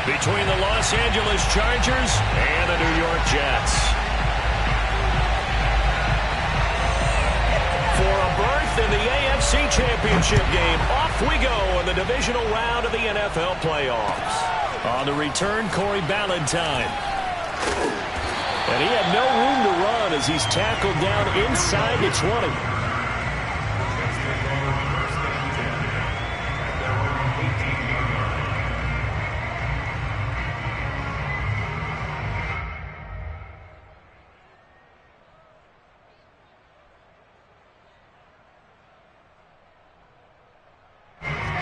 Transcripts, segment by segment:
between the Los Angeles Chargers and the New York Jets. For a berth in the AFC Championship game, off we go in the divisional round of the NFL playoffs. On the return, Corey Ballantyne. And he had no room to run as he's tackled down inside the 20.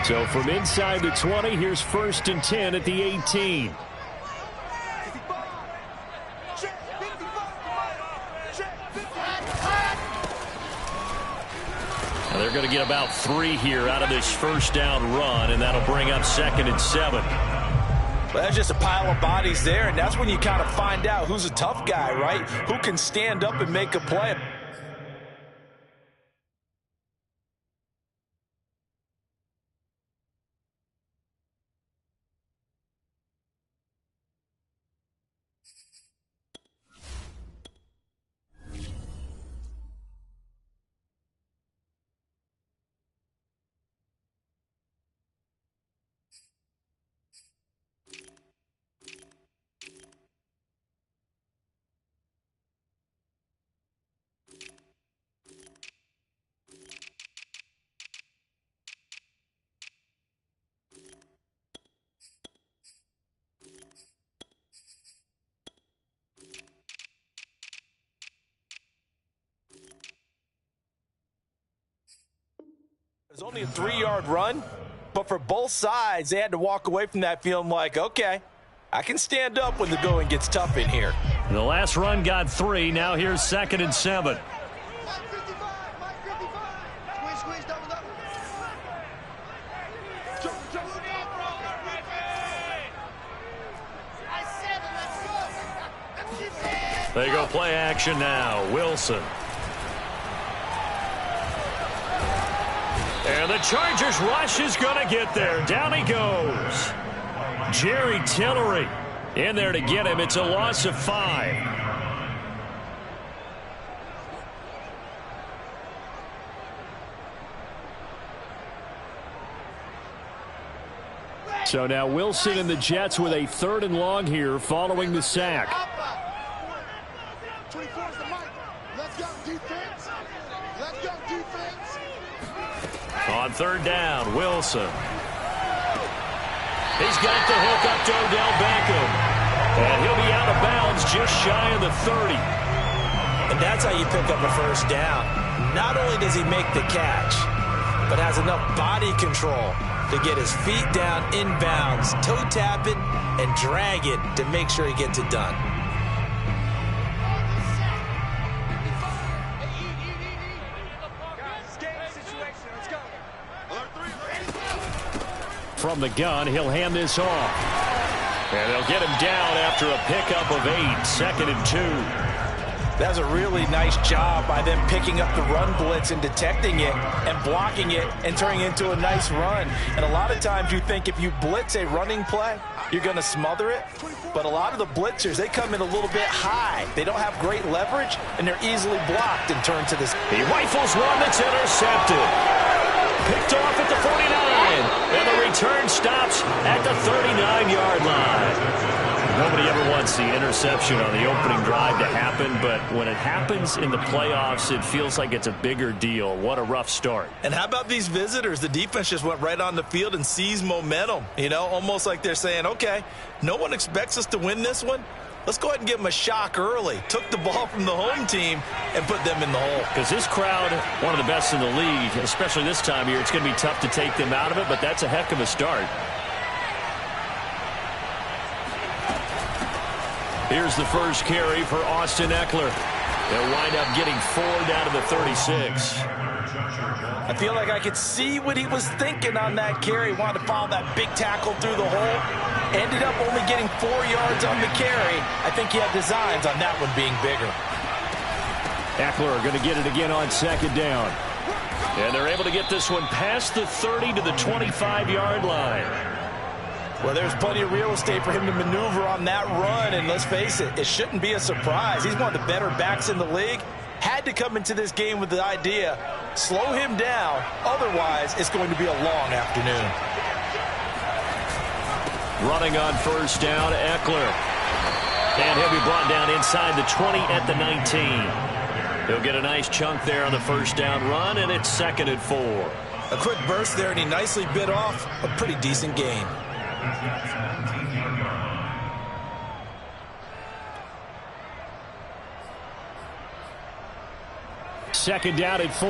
So from inside the 20, here's 1st and 10 at the 18. Now they're going to get about 3 here out of this first down run, and that'll bring up 2nd and 7. Well, that's just a pile of bodies there, and that's when you kind of find out who's a tough guy, right? Who can stand up and make a play. It was only a 3-yard run, but for both sides, they had to walk away from that feeling like, okay, I can stand up when the going gets tough in here. The last run got 3. Now here's 2nd and 7. They go play action now. Wilson. And the Chargers rush is going to get there. Down he goes. Jerry Tillery in there to get him. It's a loss of 5. So now Wilson and the Jets with a 3rd and long here following the sack. On 3rd down, Wilson. He's got the hook up to Odell Beckham. And he'll be out of bounds just shy of the 30. And that's how you pick up a 1st down. Not only does he make the catch, but has enough body control to get his feet down inbounds, toe tap it, and drag it to make sure he gets it done. From the gun, he'll hand this off. And they'll get him down after a pickup of 8. 2nd and 2. That's a really nice job by them picking up the run blitz and detecting it and blocking it and turning it into a nice run. And a lot of times you think if you blitz a running play, you're going to smother it. But a lot of the blitzers, they come in a little bit high. They don't have great leverage, and they're easily blocked and turned to this. He rifles one that's intercepted. Picked off at the 49. And the return stops at the 39-yard line. Nobody ever wants the interception on the opening drive to happen, but when it happens in the playoffs, it feels like it's a bigger deal. What a rough start. And how about these visitors? The defense just went right on the field and seized momentum. You know, almost like they're saying, okay, no one expects us to win this one. Let's go ahead and give them a shock early. Took the ball from the home team and put them in the hole. Because this crowd, one of the best in the league, especially this time of year, it's going to be tough to take them out of it, but that's a heck of a start. Here's the first carry for Austin Eckler. They'll wind up getting 4 down to the 36. I feel like I could see what he was thinking on that carry. Wanted to follow that big tackle through the hole. Ended up only getting 4 yards on the carry. I think he had designs on that one being bigger. Eckler going to get it again on 2nd down. And they're able to get this one past the 30 to the 25-yard line. Well, there's plenty of real estate for him to maneuver on that run, and let's face it, it shouldn't be a surprise. He's one of the better backs in the league. Had to come into this game with the idea, slow him down, otherwise it's going to be a long afternoon. Running on first down, Eckler. And he'll be brought down inside the 20 at the 19. He'll get a nice chunk there on the first down run, and it's 2nd and 4. A quick burst there, and he nicely bit off a pretty decent gain. Second down at 4.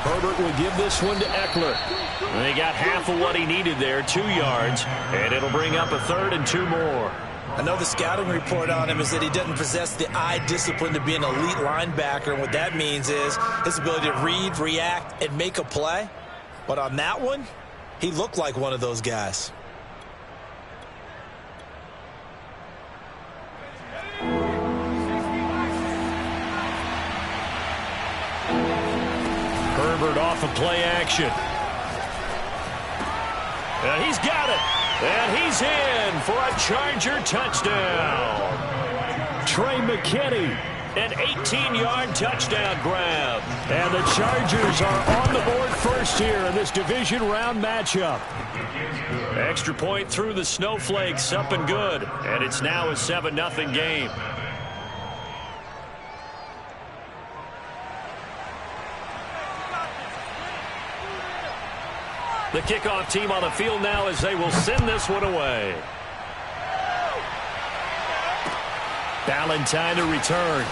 Herbert will give this one to Eckler. And they got half of what he needed there, 2 yards, and it'll bring up a 3rd and 2 more. I know the scouting report on him is that he doesn't possess the eye discipline to be an elite linebacker, and what that means is his ability to read, react, and make a play. But on that one, he looked like one of those guys. Herbert off of play action. And he's got it. And he's in for a Charger touchdown. Trey McKinney, an 18-yard touchdown grab. And the Chargers are on the board first here in this division round matchup. Extra point through the Snowflakes, up and good. And it's now a 7-0 game. The kickoff team on the field now as they will send this one away. Valentine to return.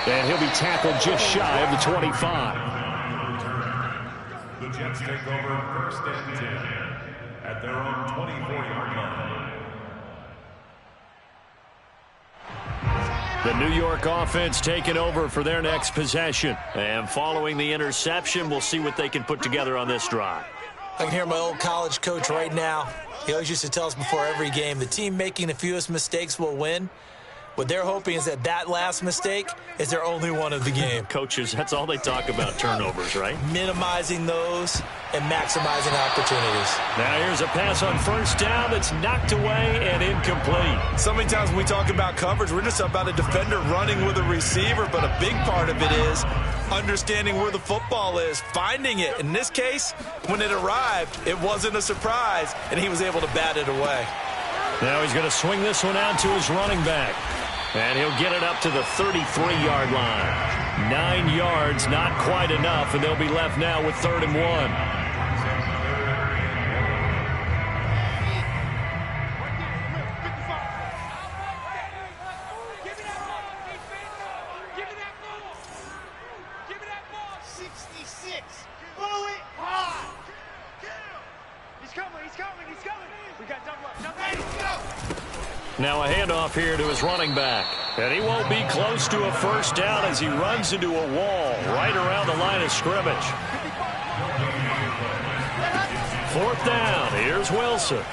And he'll be tackled just shy of the 25. The Jets take over 1st and 10 at their own 24-yard line. The New York offense taking over for their next possession. And following the interception, we'll see what they can put together on this drive. I can hear my old college coach right now. He always used to tell us before every game, the team making the fewest mistakes will win. What they're hoping is that last mistake is their only one of the game. Coaches, that's all they talk about, turnovers, right? Minimizing those and maximizing opportunities. Now here's a pass on first down that's knocked away and incomplete. So many times when we talk about coverage, we're just about a defender running with a receiver, but a big part of it is understanding where the football is, finding it. In this case, when it arrived, it wasn't a surprise, and he was able to bat it away. Now he's going to swing this one out to his running back. And he'll get it up to the 33-yard line. 9 yards, not quite enough, and they'll be left now with 3rd and 1. Now a handoff here to his running back. And he won't be close to a first down as he runs into a wall right around the line of scrimmage. 4th down. Here's Wilson.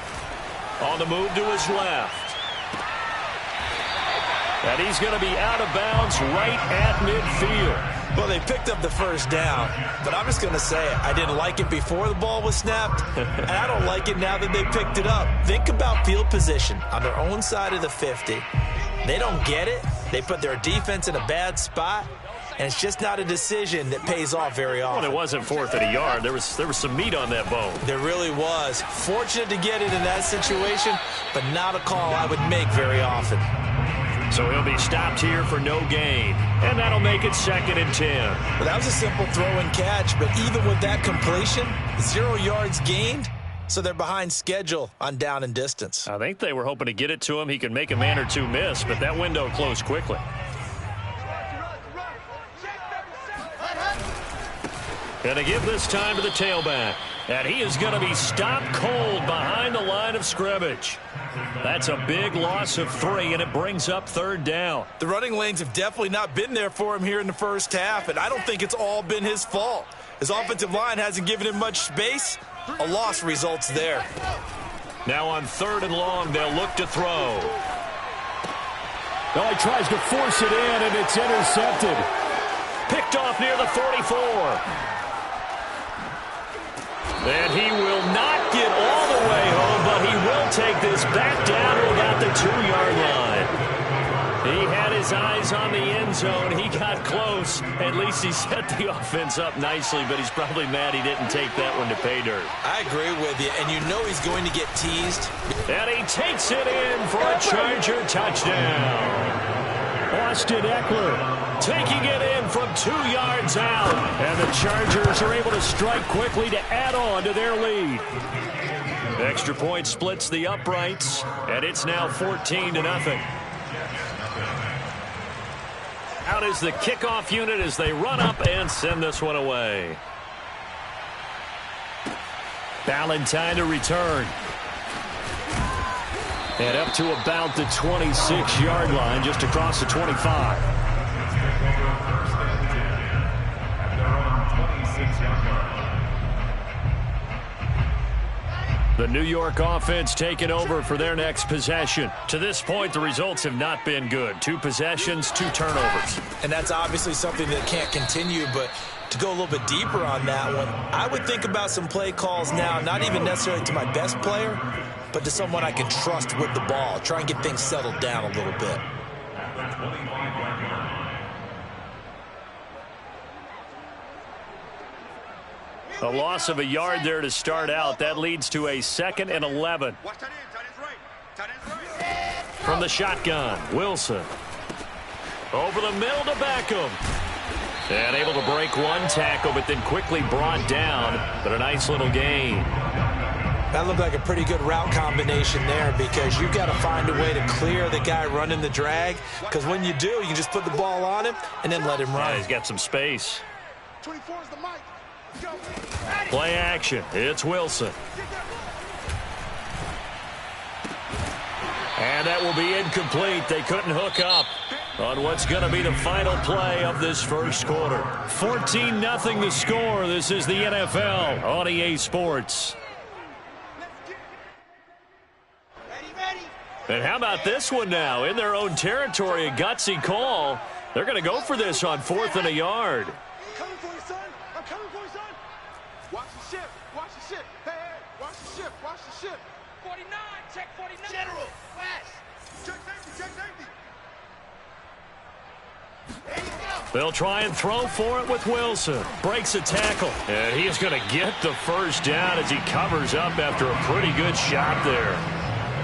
On the move to his left. And he's going to be out of bounds right at midfield. Well, they picked up the first down, but I'm just going to say it. I didn't like it before the ball was snapped, and I don't like it now that they picked it up. Think about field position on their own side of the 50. They don't get it. They put their defense in a bad spot, and it's just not a decision that pays off very often. Well, it wasn't 4th and a yard. There was some meat on that bone. There really was. Fortunate to get it in that situation, but not a call I would make very often. So he'll be stopped here for no gain. And that'll make it 2nd and 10. Well, that was a simple throw and catch, but even with that completion, 0 yards gained, so they're behind schedule on down and distance. I think they were hoping to get it to him. He could make a man or two miss, but that window closed quickly. And to give this time to the tailback. And he is going to be stopped cold behind the line of scrimmage. That's a big loss of 3, and it brings up 3rd down. The running lanes have definitely not been there for him here in the first half, and I don't think it's all been his fault. His offensive line hasn't given him much space. A loss results there. Now on 3rd and long, they'll look to throw. Well, he tries to force it in, and it's intercepted. Picked picked off near the 44. And he will not get all the way home, but he will take this back down to about the 2-yard line. He had his eyes on the end zone. He got close. At least he set the offense up nicely, but he's probably mad he didn't take that one to pay dirt. I agree with you, and you know he's going to get teased. And he takes it in for a Charger touchdown. Austin Eckler taking it in from 2 yards out. And the Chargers are able to strike quickly to add on to their lead. Extra point splits the uprights, and it's now 14-0. Out is the kickoff unit as they run up and send this one away. Valentine to return. And up to about the 26-yard line, just across the 25. The New York offense taking over for their next possession. To this point, the results have not been good. 2 possessions, 2 turnovers. And that's obviously something that can't continue, but to go a little bit deeper on that one, I would think about some play calls now, not even necessarily to my best player, but to someone I can trust with the ball. Try and get things settled down a little bit. A loss of a yard there to start out. That leads to a 2nd and 11. From the shotgun, Wilson. Over the middle to Beckham. And able to break one tackle, but then quickly brought down. But a nice little gain. That looked like a pretty good route combination there because you've got to find a way to clear the guy running the drag. Because when you do, you can just put the ball on him and then let him run. Yeah, he's got some space. 24 is the mic. Play action. It's Wilson. And that will be incomplete. They couldn't hook up on what's going to be the final play of this first quarter. 14-0 the score. This is the NFL on EA Sports. And how about this one now? In their own territory, a gutsy call. They're going to go for this on 4th and a yard. Coming for you, son. I'm coming for you, son. Watch the ship. Watch the ship. Hey, hey, watch the ship. Watch the ship. 49. Check 49. General. West. Check safety. Check safety. There you go. They'll try and throw for it with Wilson. Breaks a tackle. And he is going to get the first down as he covers up after a pretty good shot there.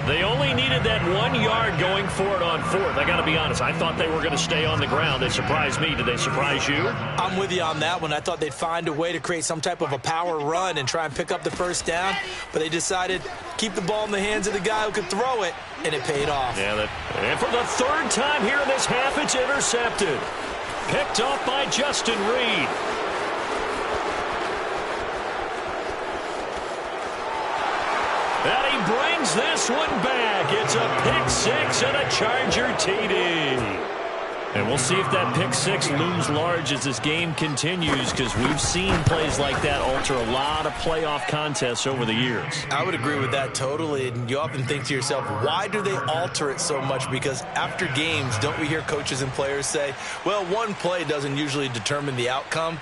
They only needed that 1 yard going for it on 4th. I got to be honest, I thought they were going to stay on the ground. They surprised me. Did they surprise you? I'm with you on that one. I thought they'd find a way to create some type of a power run and try and pick up the first down, but they decided keep the ball in the hands of the guy who could throw it, and it paid off. Yeah, and for the 3rd time here in this half, it's intercepted. Picked off by Justin Reed. And he brings this one back. It's a pick 6 and a Charger TD. And we'll see if that pick 6 looms large as this game continues, because we've seen plays like that alter a lot of playoff contests over the years. I would agree with that totally. And you often think to yourself, why do they alter it so much? Because after games, don't we hear coaches and players say, well, one play doesn't usually determine the outcome?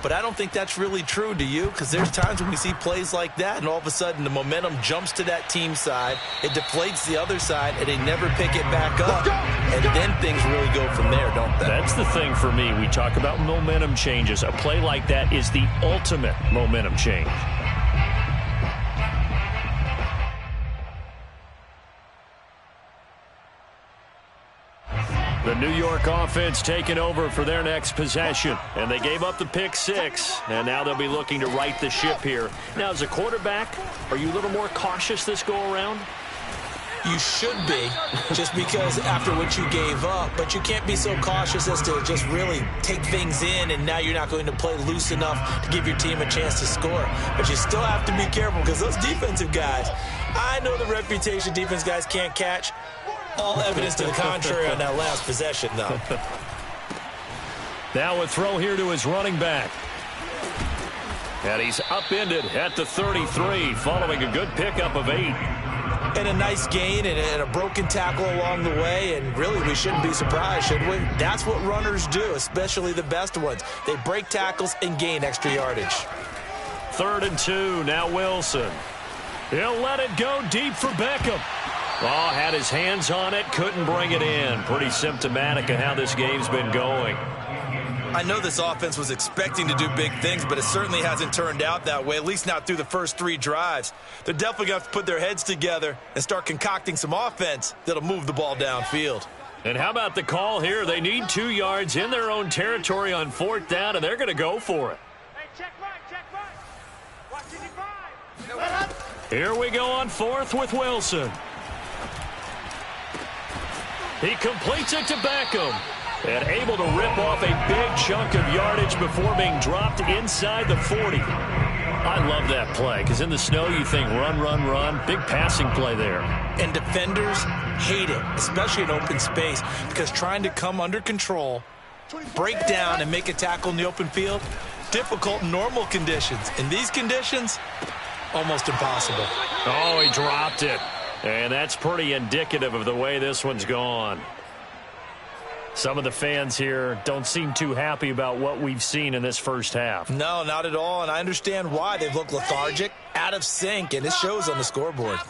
But I don't think that's really true, do you? Because there's times when we see plays like that, and all of a sudden the momentum jumps to that team side, it deflates the other side, and they never pick it back up. And then things really go from there, don't they? That's the thing for me. We talk about momentum changes. A play like that is the ultimate momentum change. The New York offense taking over for their next possession. And they gave up the pick 6. And now they'll be looking to right the ship here. Now, as a quarterback, are you a little more cautious this go-around? You should be, just because after what you gave up. But you can't be so cautious as to just really take things in, and now you're not going to play loose enough to give your team a chance to score. But you still have to be careful, because those defensive guys, I know the reputation defense guys can't catch. All evidence to the contrary on that last possession, though. Now a throw here to his running back. And he's upended at the 33 following a good pickup of 8. And a nice gain and a broken tackle along the way, and really we shouldn't be surprised, should we? That's what runners do, especially the best ones. They break tackles and gain extra yardage. 3rd and 2, now Wilson. He'll let it go deep for Beckham. Oh, had his hands on it, couldn't bring it in. Pretty symptomatic of how this game's been going. I know this offense was expecting to do big things, but it certainly hasn't turned out that way, at least not through the first 3 drives. They're definitely going to have to put their heads together and start concocting some offense that'll move the ball downfield. And how about the call here? They need 2 yards in their own territory on 4th down, and they're going to go for it. Hey, check right. Watch it, Here we go on 4th with Wilson. He completes it to Beckham. And able to rip off a big chunk of yardage before being dropped inside the 40. I love that play, because in the snow you think run, run, run. Big passing play there. And defenders hate it, especially in open space, because trying to come under control, break down, and make a tackle in the open field, difficult in normal conditions. In these conditions, almost impossible. Oh, he dropped it. And that's pretty indicative of the way this one's gone. Some of the fans here don't seem too happy about what we've seen in this first half. No, not at all, and I understand why. They've looked lethargic, out of sync, and it shows on the scoreboard.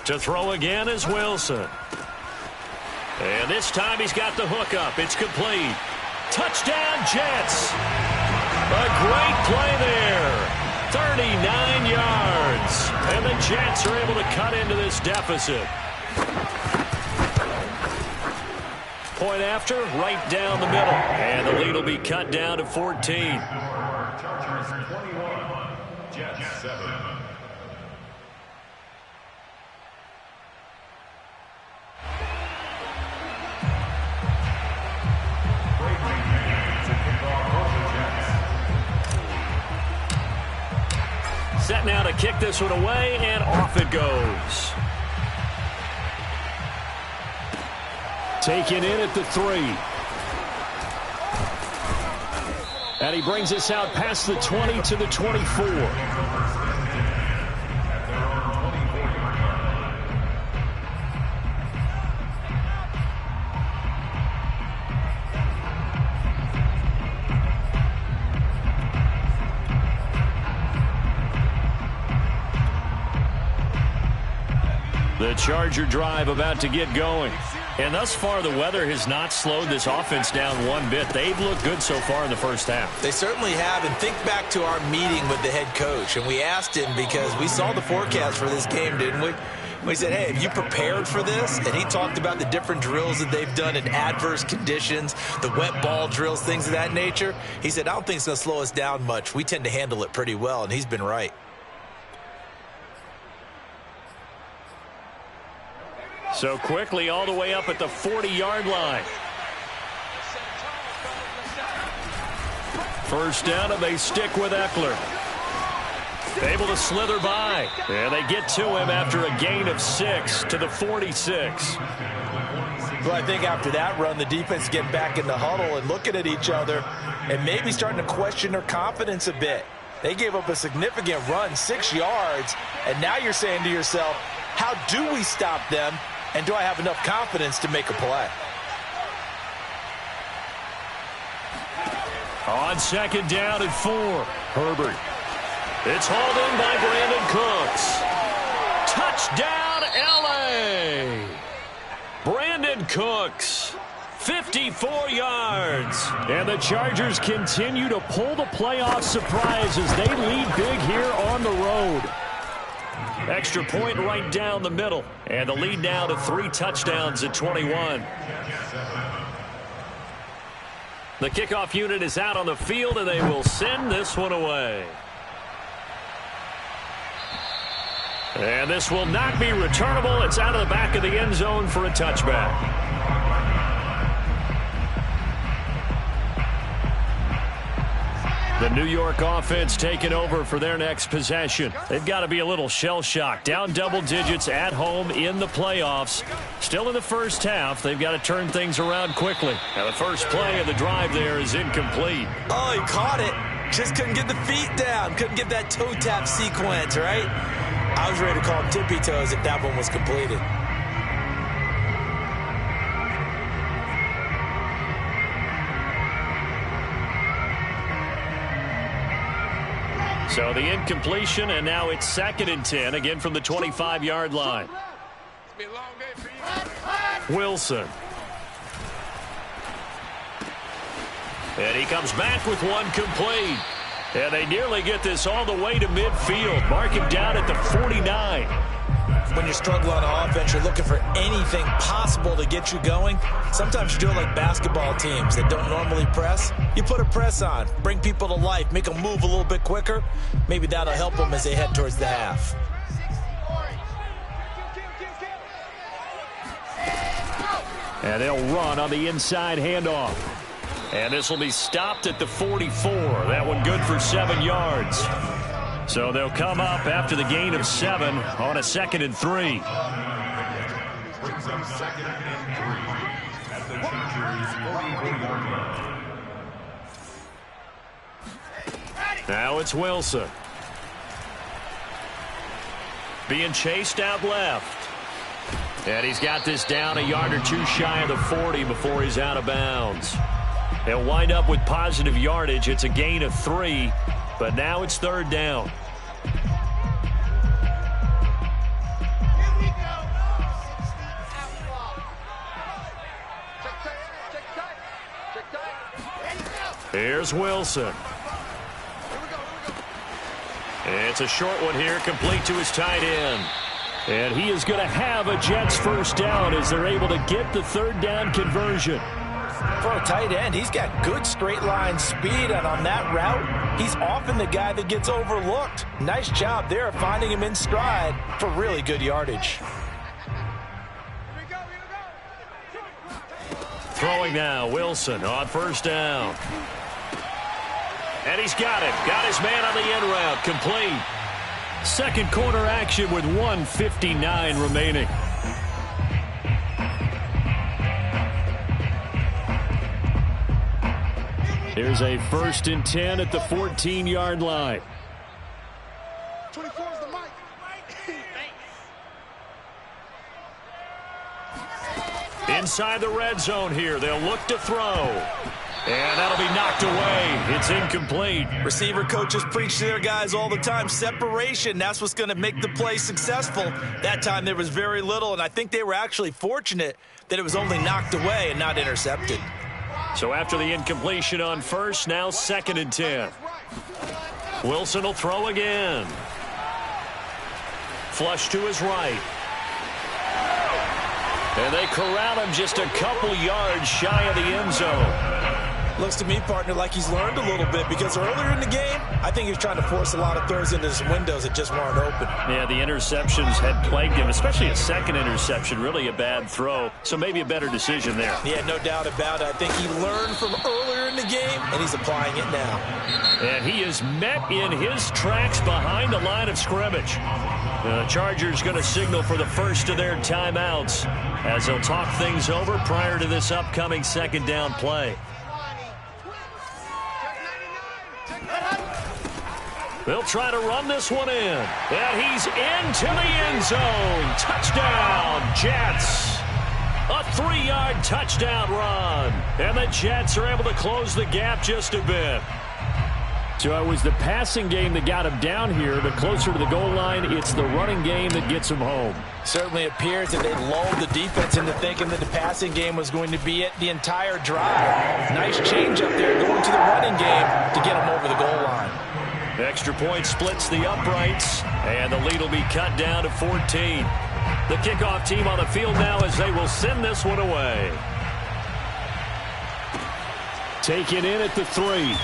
To throw again is Wilson. And this time he's got the hook up. It's complete. Touchdown, Jets. A great play there. 39 yards. And the Jets are able to cut into this deficit. Point after, right down the middle. And the lead will be cut down to 14. Chargers 21, Jets 7. Set now to kick this one away, and off it goes. Taken in at the 3. And he brings us out past the 20 to the 24. The Charger drive about to get going. And thus far, the weather has not slowed this offense down one bit. They've looked good so far in the first half. They certainly have. And think back to our meeting with the head coach. And we asked him, because we saw the forecast for this game, didn't we? We said, hey, have you prepared for this? And he talked about the different drills that they've done in adverse conditions, the wet ball drills, things of that nature. He said, I don't think it's going to slow us down much. We tend to handle it pretty well, and he's been right. So quickly all the way up at the 40-yard line. First down, and they stick with Eckler. Able to slither by. And they get to him after a gain of 6 to the 46. Well, I think after that run, the defense getting back in the huddle and looking at each other and maybe starting to question their confidence a bit. They gave up a significant run, 6 yards, and now you're saying to yourself, how do we stop them? And do I have enough confidence to make a play? On second down and 4, Herbert. It's hauled in by Brandon Cooks. Touchdown, L.A. Brandon Cooks, 54 yards. And the Chargers continue to pull the playoff surprise as they lead big here on the road. Extra point right down the middle. And the lead now to 3 touchdowns at 21. The kickoff unit is out on the field, and they will send this one away. And this will not be returnable. It's out of the back of the end zone for a touchback. The New York offense taking over for their next possession. They've got to be a little shell-shocked. Down double digits at home in the playoffs. Still in the first half. They've got to turn things around quickly. Now the first play of the drive there is incomplete. Oh, he caught it. Just couldn't get the feet down. Couldn't get that toe tap sequence, right? I was ready to call him tippy toes if that one was completed. So the incompletion, and now it's 2nd and 10, again from the 25-yard line. Wilson. And he comes back with one complete. And they nearly get this all the way to midfield. Mark him down at the 49. When you're struggling on offense, you're looking for anything possible to get you going. Sometimes you do it like basketball teams that don't normally press. You put a press on, bring people to life, make them move a little bit quicker. Maybe that'll help them as they head towards the half. And they'll run on the inside handoff. And this will be stopped at the 44. That one good for 7 yards. So they'll come up after the gain of 7 on a 2nd and 3. Brings up 2nd and 3 at the Chargers' 44-yard line. Now it's Wilson. Being chased out left. And he's got this down a yard or two shy of the 40 before he's out of bounds. They'll wind up with positive yardage. It's a gain of 3. But now it's 3rd down. Here's Wilson. It's a short one here, complete to his tight end. And he is going to have a Jets first down as they're able to get the 3rd down conversion. For a tight end, he's got good straight line speed, and on that route, he's often the guy that gets overlooked. Nice job there of finding him in stride for really good yardage. Throwing now, Wilson on 1st down. And he's got it. Got his man on the end route, complete. 2nd quarter action with 1:59 remaining. Here's a 1st and 10 at the 14-yard line. 24 is the mic. Inside the red zone here. They'll look to throw. And that'll be knocked away. It's incomplete. Receiver coaches preach to their guys all the time. Separation, that's what's going to make the play successful. That time there was very little, and I think they were actually fortunate that it was only knocked away and not intercepted. So after the incompletion on 1st, now 2nd and 10. Wilson will throw again. Flush to his right. And they corral him just a couple yards shy of the end zone. Looks to me, partner, like he's learned a little bit, because earlier in the game, I think he was trying to force a lot of throws into his windows that just weren't open. Yeah, the interceptions had plagued him, especially a 2nd interception, really a bad throw. So maybe a better decision there. Yeah, no doubt about it. I think he learned from earlier in the game, and he's applying it now. And he is met in his tracks behind the line of scrimmage. The Chargers going to signal for the first of their timeouts as they'll talk things over prior to this upcoming 2nd down play. They'll try to run this one in. And he's into the end zone. Touchdown, Jets. A 3-yard touchdown run. And the Jets are able to close the gap just a bit. So it was the passing game that got him down here, but closer to the goal line, it's the running game that gets him home. Certainly appears that they lulled the defense into thinking that the passing game was going to be it the entire drive. Nice change up there going to the running game to get him over the goal line. Extra point splits the uprights, and the lead will be cut down to 14. The kickoff team on the field now as they will send this one away. Taken in at the 3.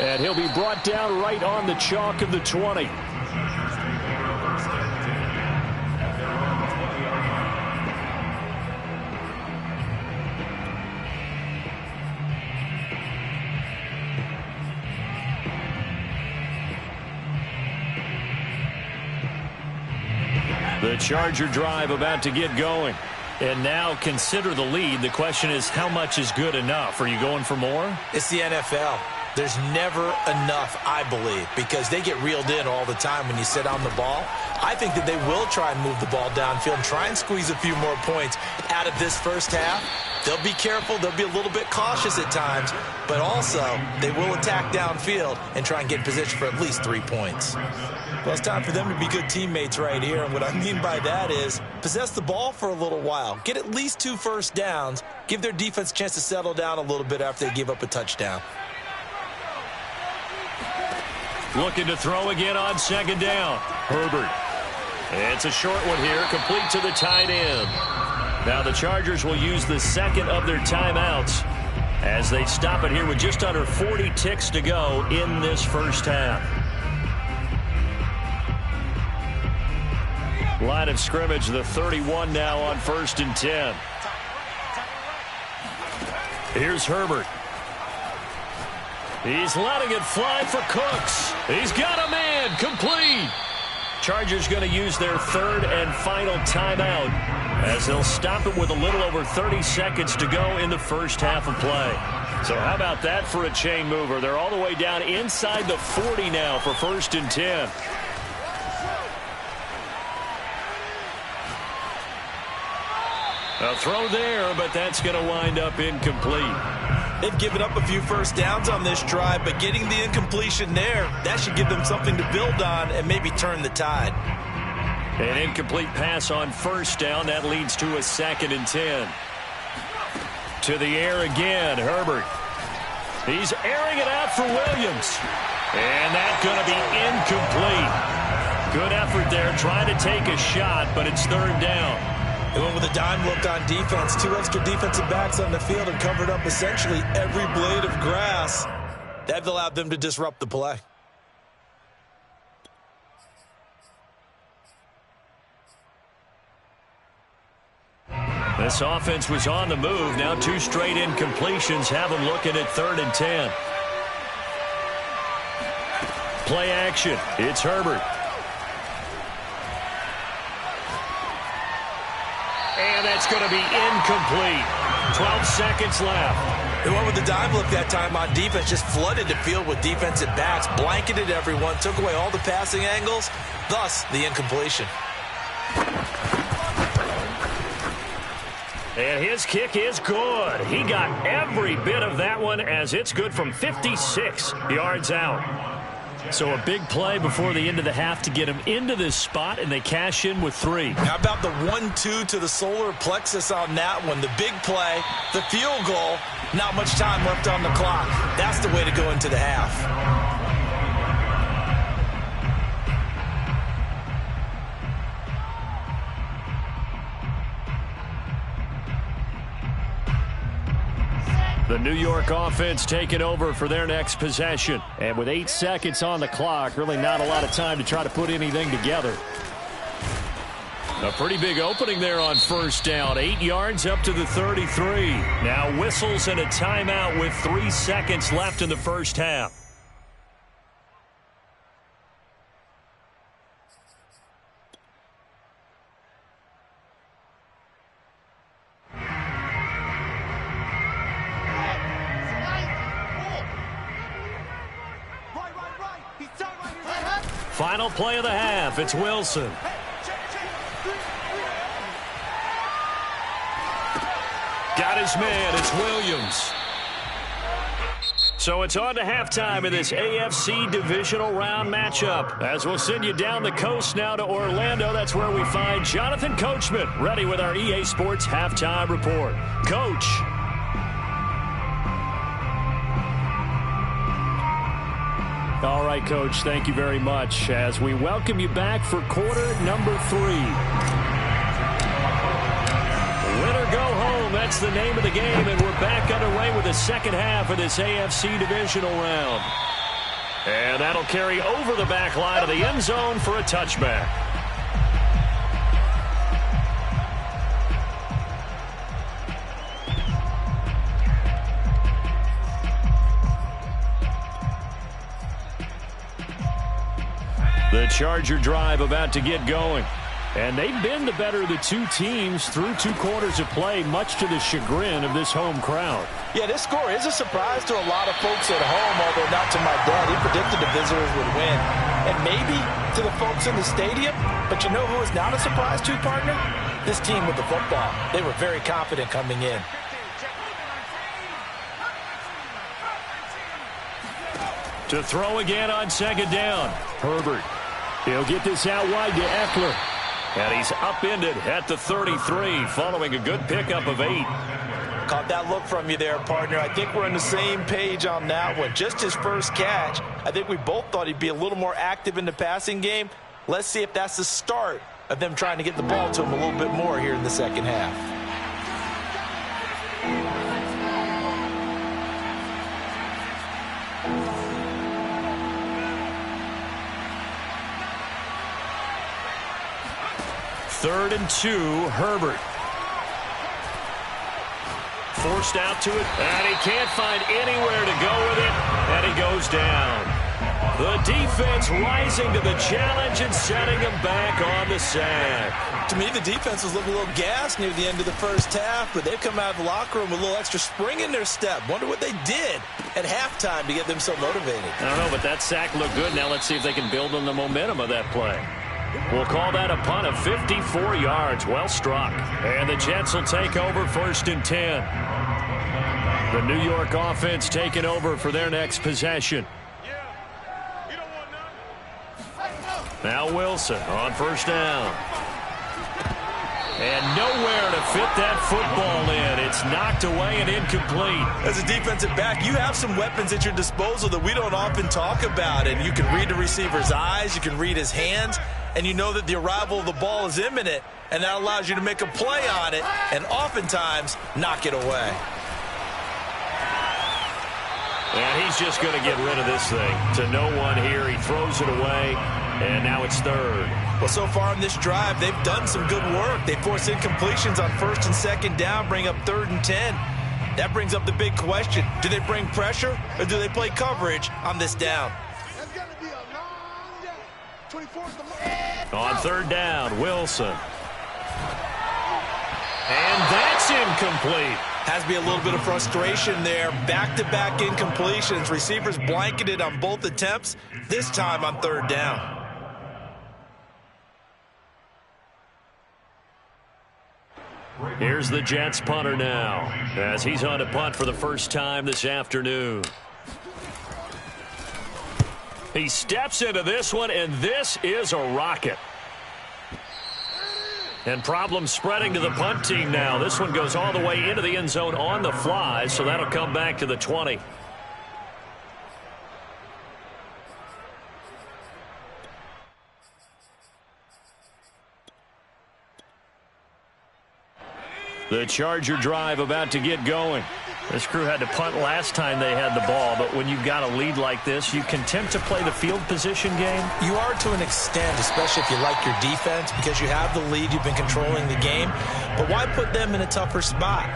And he'll be brought down right on the chalk of the 20. The Charger drive about to get going. And now consider the lead. The question is, how much is good enough? Are you going for more? It's the NFL. There's never enough, I believe, because they get reeled in all the time when you sit on the ball. I think that they will try and move the ball downfield and try and squeeze a few more points out of this first half. They'll be careful. They'll be a little bit cautious at times, but also they will attack downfield and try and get in position for at least 3 points. Well, it's time for them to be good teammates right here, and what I mean by that is possess the ball for a little while, get at least 2 first downs, give their defense a chance to settle down a little bit after they give up a touchdown. Looking to throw again on second down. Herbert. It's a short one here, complete to the tight end. Now the Chargers will use the second of their timeouts as they stop it here with just under 40 ticks to go in this first half. Line of scrimmage, the 31 now on 1st and 10. Here's Herbert. He's letting it fly for Cooks. He's got a man, complete. Chargers going to use their third and final timeout as they'll stop it with a little over 30 seconds to go in the first half of play. So how about that for a chain mover? They're all the way down inside the 40 now for 1st and 10. A throw there, but that's going to wind up incomplete. They've given up a few first downs on this drive, but getting the incompletion there, that should give them something to build on and maybe turn the tide. An incomplete pass on first down. That leads to a 2nd and 10. To the air again, Herbert. He's airing it out for Williams. And that's going to be incomplete. Good effort there, trying to take a shot, but it's 3rd down. They went with a dime look on defense. 2 extra defensive backs on the field and covered up essentially every blade of grass. That allowed them to disrupt the play. This offense was on the move. Now 2 straight incompletions have them looking at 3rd and 10. Play action. It's Herbert. And that's going to be incomplete. 12 seconds left. They went with the dime look that time on defense, just flooded the field with defensive backs, blanketed everyone, took away all the passing angles, thus the incompletion. And his kick is good. He got every bit of that one as it's good from 56 yards out. So a big play before the end of the half to get him into this spot, and they cash in with 3. How about the 1-2 to the solar plexus on that one? The big play, the field goal, not much time left on the clock. That's the way to go into the half. The New York offense taking over for their next possession. And with 8 seconds on the clock, really not a lot of time to try to put anything together. A pretty big opening there on first down. 8 yards up to the 33. Now whistles and a timeout with 3 seconds left in the first half. Final play of the half. It's Wilson. Got his man. It's Williams. So it's on to halftime in this AFC divisional round matchup. As we'll send you down the coast now to Orlando. That's where we find Jonathan Coachman ready with our EA Sports halftime report. Coach. All right, Coach, thank you very much as we welcome you back for quarter number 3. Win or go home, that's the name of the game, and we're back underway with the second half of this AFC divisional round. And that'll carry over the back line of the end zone for a touchback. The Charger drive about to get going. And they've been the better of the two teams through 2 quarters of play, much to the chagrin of this home crowd. Yeah, this score is a surprise to a lot of folks at home, although not to my dad. He predicted the visitors would win. And maybe to the folks in the stadium. But you know who is not a surprise to, partner? This team with the football. They were very confident coming in. To throw again on 2nd down. Herbert. He'll get this out wide to Eckler. And he's upended at the 33 following a good pickup of 8. Caught that look from you there, partner. I think we're on the same page on that one. Just his first catch. I think we both thought he'd be a little more active in the passing game. Let's see if that's the start of them trying to get the ball to him a little bit more here in the second half. Third and 2, Herbert. Forced out to it, and he can't find anywhere to go with it, and he goes down. The defense rising to the challenge and setting him back on the sack. To me, the defense was looking a little gassed near the end of the first half, but they've come out of the locker room with a little extra spring in their step. Wonder what they did at halftime to get them so motivated. I don't know, but that sack looked good. Now let's see if they can build on the momentum of that play. We'll call that a punt of 54 yards. Well struck. And the Jets will take over 1st and 10. The New York offense taking over for their next possession. Now Wilson on 1st down. And nowhere to fit that football in. It's knocked away and incomplete. As a defensive back, you have some weapons at your disposal that we don't often talk about. And you can read the receiver's eyes, you can read his hands, and you know that the arrival of the ball is imminent. And that allows you to make a play on it and oftentimes knock it away. And he's just going to get rid of this thing. To no one here. He throws it away, and now it's 3rd. Well, so far in this drive, they've done some good work. They force incompletions on 1st and 2nd down, bring up 3rd and 10. That brings up the big question. Do they bring pressure, or do they play coverage on this down? That's going to be a long day. 24th On 3rd down, Wilson. And that's incomplete. Has to be a little bit of frustration there. Back-to-back incompletions. Receivers blanketed on both attempts, this time on 3rd down. Here's the Jets punter now, as he's on to punt for the first time this afternoon. He steps into this one, and this is a rocket. And problems spreading to the punt team now. This one goes all the way into the end zone on the fly, so that'll come back to the 20. The Charger drive about to get going. This crew had to punt last time they had the ball, but when you've got a lead like this, you content to play the field position game? You are to an extent, especially if you like your defense, because you have the lead, you've been controlling the game. But why put them in a tougher spot?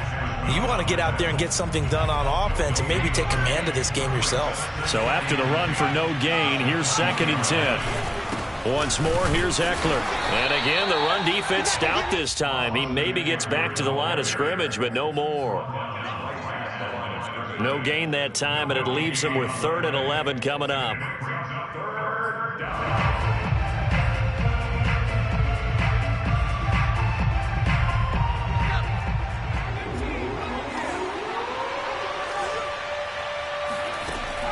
You want to get out there and get something done on offense and maybe take command of this game yourself. So after the run for no gain, here's 2nd and 10. Once more, here's Eckler. And again, the run defense stout this time. He maybe gets back to the line of scrimmage, but no more. No gain that time, and it leaves him with 3rd and 11 coming up.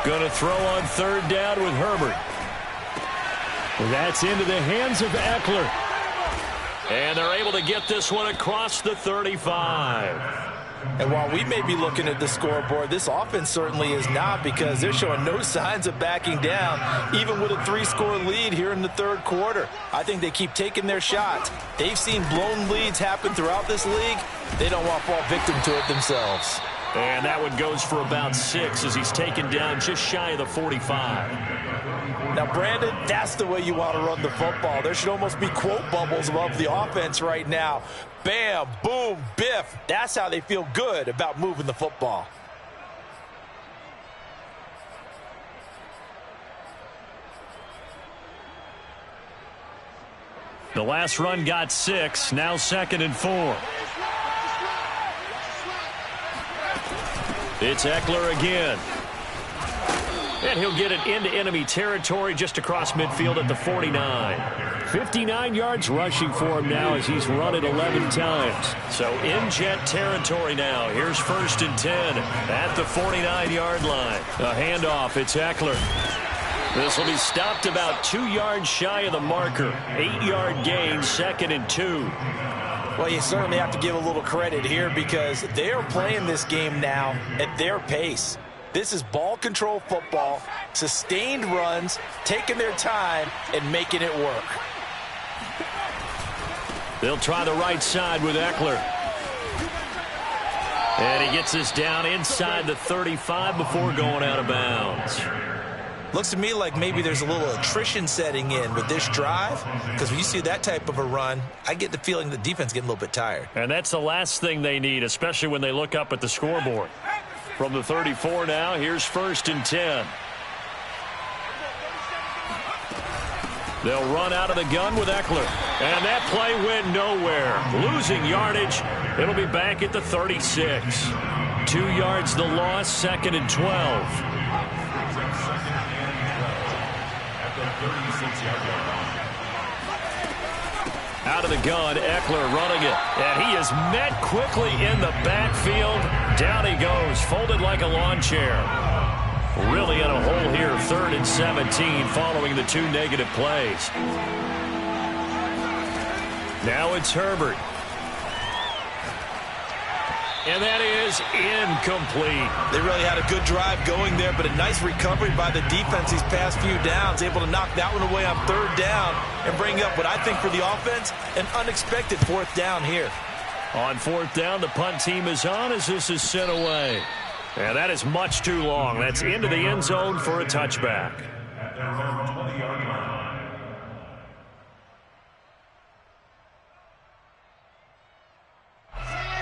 Going to throw on 3rd down with Herbert. That's into the hands of Eckler. And they're able to get this one across the 35. And while we may be looking at the scoreboard, this offense certainly is not, because they're showing no signs of backing down, even with a 3-score lead here in the 3rd quarter. I think they keep taking their shots. They've seen blown leads happen throughout this league. They don't want to fall victim to it themselves. And that one goes for about 6 as he's taken down just shy of the 45. Now, Brandon, that's the way you want to run the football. There should almost be quote bubbles above the offense right now. Bam, boom, biff. That's how they feel good about moving the football. The last run got 6. Now 2nd and 4. It's Eckler again. And he'll get it into enemy territory just across midfield at the 49. 59 yards rushing for him now as he's run it 11 times. So in jet territory now. Here's 1st and 10 at the 49-yard line. A handoff. It's Eckler. This will be stopped about 2 yards shy of the marker. 8-yard gain, 2nd and 2. Well, you certainly have to give a little credit here because they are playing this game now at their pace. This is ball control football, sustained runs, taking their time, and making it work. They'll try the right side with Eckler. And he gets us down inside the 35 before going out of bounds. Looks to me like maybe there's a little attrition setting in with this drive, because when you see that type of a run, I get the feeling the defense is getting a little bit tired. And that's the last thing they need, especially when they look up at the scoreboard. From the 34 now, here's 1st and 10. They'll run out of the gun with Eckler. And that play went nowhere. Losing yardage. It'll be back at the 36. 2 yards the loss, 2nd and 12. Out of the gun, Eckler running it. And he is met quickly in the backfield. Down he goes, folded like a lawn chair. Really in a hole here, 3rd and 17 following the 2 negative plays. Now it's Herbert. And that is incomplete. They really had a good drive going there, but a nice recovery by the defense these past few downs, able to knock that one away on 3rd down and bring up what I think for the offense, an unexpected 4th down here. On 4th down, the punt team is on as this is sent away. And that is much too long. That's into the end zone for a touchback. At their own 20-yard line.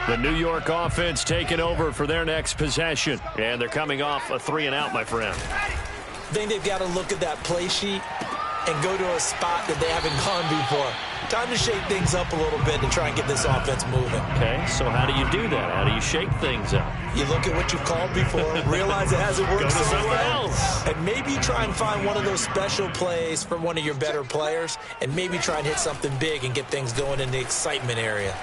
The New York offense taking over for their next possession. And they're coming off a 3-and-out, my friend. I think they've got to look at that play sheet and go to a spot that they haven't gone before. Time to shake things up a little bit to try and get this offense moving. Okay, so how do you do that? How do you shake things up? You look at what you've called before, realize it hasn't worked so well, and maybe try and find one of those special plays from one of your better players, and maybe try and hit something big and get things going in the excitement area.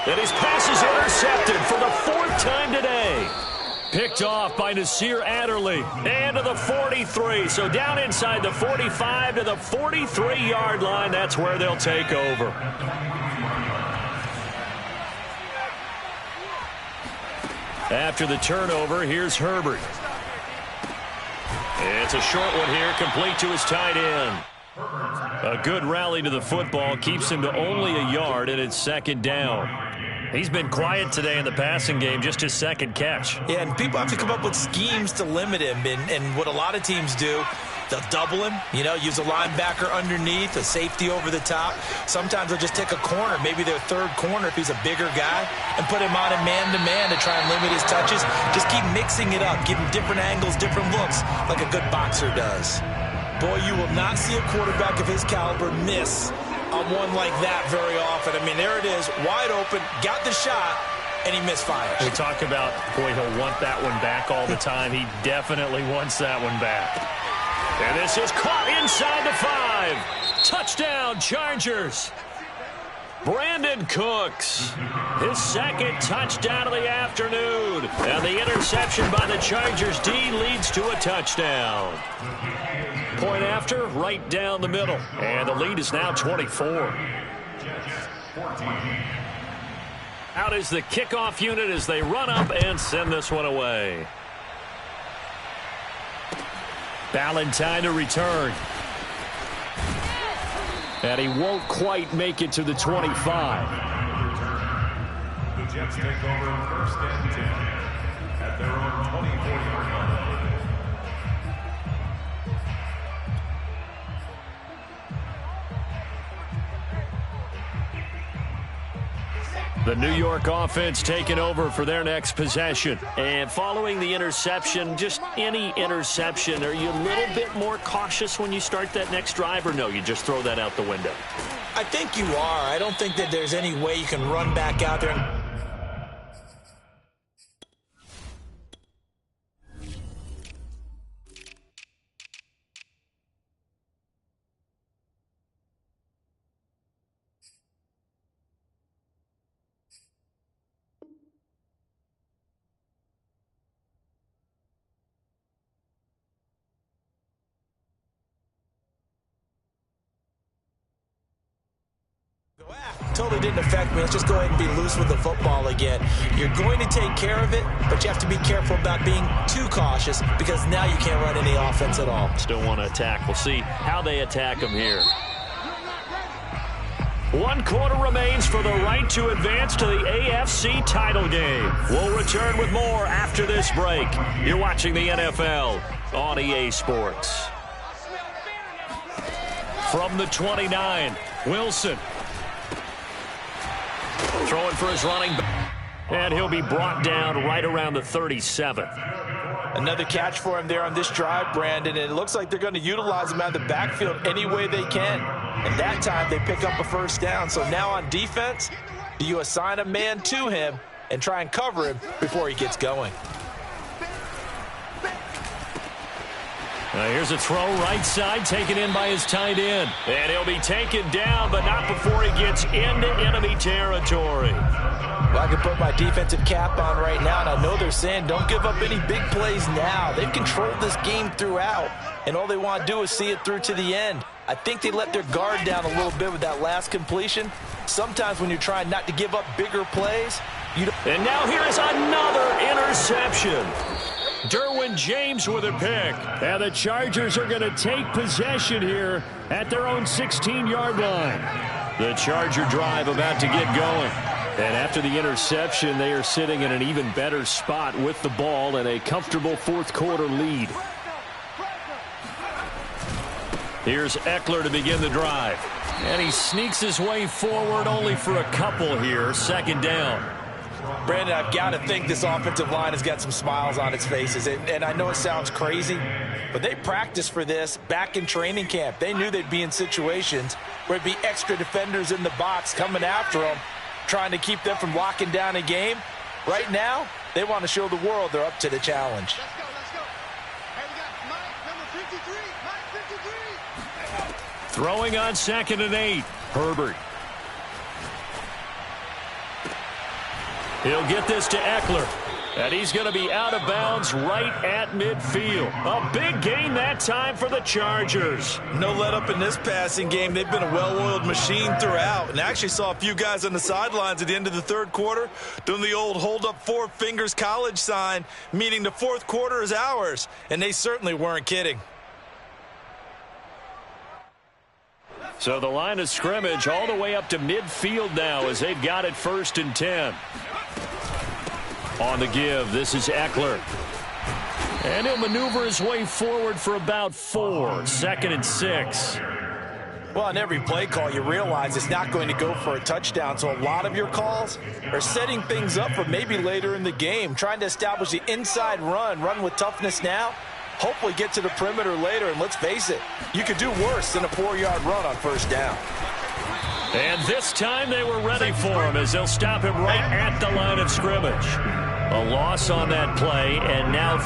And his pass is intercepted for the 4th time today. Picked off by Nasir Adderley. And to the 43. So down inside the 45 to the 43-yard line. That's where they'll take over. After the turnover, here's Herbert. It's a short one here, complete to his tight end. A good rally to the football keeps him to only a yard, and it's 2nd down. He's been quiet today in the passing game, just his 2nd catch. Yeah, and people have to come up with schemes to limit him, and what a lot of teams do, they'll double him, use a linebacker underneath, a safety over the top. Sometimes they'll just take a corner, maybe their 3rd corner if he's a bigger guy, and put him on a man-to-man to try and limit his touches. Just keep mixing it up, give him different angles, different looks, like a good boxer does. Boy, you will not see a quarterback of his caliber miss on one like that very often. I mean, there it is, wide open, got the shot, and he misfires. We talk about, boy, he'll want that one back all the time. He definitely wants that one back. And this is caught inside the 5. Touchdown, Chargers. Brandon Cooks, his 2nd touchdown of the afternoon. And the interception by the Chargers D leads to a touchdown. Point after, right down the middle. And the lead is now 24. Out is the kickoff unit as they run up and send this one away. Ballantyne to return. And he won't quite make it to the 25. The Jets take over 1st and 10 at their own 24-yard line. The New York offense taking over for their next possession. And following the interception, just any interception, are you a little bit more cautious when you start that next drive, or no, you just throw that out the window? I think you are. I don't think that there's any way you can run back out there and totally didn't affect me. Let's just go ahead and be loose with the football again. You're going to take care of it, but you have to be careful about being too cautious because now you can't run any offense at all. Still want to attack. We'll see how they attack them here. 1 quarter remains for the right to advance to the AFC title game. We'll return with more after this break. You're watching the NFL on EA Sports. From the 29, Wilson. Throwing for his running back. And he'll be brought down right around the 37. Another catch for him there on this drive, Brandon. And it looks like they're going to utilize him out of the backfield any way they can. And that time they pick up a first down. So now on defense, do you assign a man to him and try and cover him before he gets going? Here's a throw right side taken in by his tight end. And he'll be taken down, but not before he gets into enemy territory. Well, I can put my defensive cap on right now, and I know they're saying don't give up any big plays now. They've controlled this game throughout, and all they want to do is see it through to the end. I think they let their guard down a little bit with that last completion. Sometimes when you're trying not to give up bigger plays, you don't. And now here's another interception. Derwin James with a pick. And the Chargers are going to take possession here at their own 16-yard line. The Charger drive about to get going. And after the interception, they are sitting in an even better spot with the ball and a comfortable fourth-quarter lead. Here's Eckler to begin the drive. And he sneaks his way forward only for a couple here. Second down. Brandon, I've got to think this offensive line has got some smiles on its faces. And I know it sounds crazy, but they practiced for this back in training camp. They knew they'd be in situations where it'd be extra defenders in the box coming after them, trying to keep them from locking down a game. Right now, they want to show the world they're up to the challenge. Let's go. Hey, we got Mike, number 53. Mike 53. Throwing on 2nd and 8. Herbert. He'll get this to Eckler. And he's going to be out of bounds right at midfield. A big gain that time for the Chargers. No let up in this passing game. They've been a well-oiled machine throughout. And actually saw a few guys on the sidelines at the end of the third quarter doing the old hold up 4 fingers college sign, meaning the fourth quarter is ours. And they certainly weren't kidding. So the line of scrimmage all the way up to midfield now as they've got it 1st and 10. On the give, this is Eckler. And he'll maneuver his way forward for about 4. 2nd and 6. Well, on every play call, you realize it's not going to go for a touchdown. So a lot of your calls are setting things up for maybe later in the game, trying to establish the inside run with toughness now, hopefully get to the perimeter later. And let's face it, you could do worse than a 4-yard run on first down. And this time they were ready for him as they'll stop him right at the line of scrimmage. A loss on that play, and now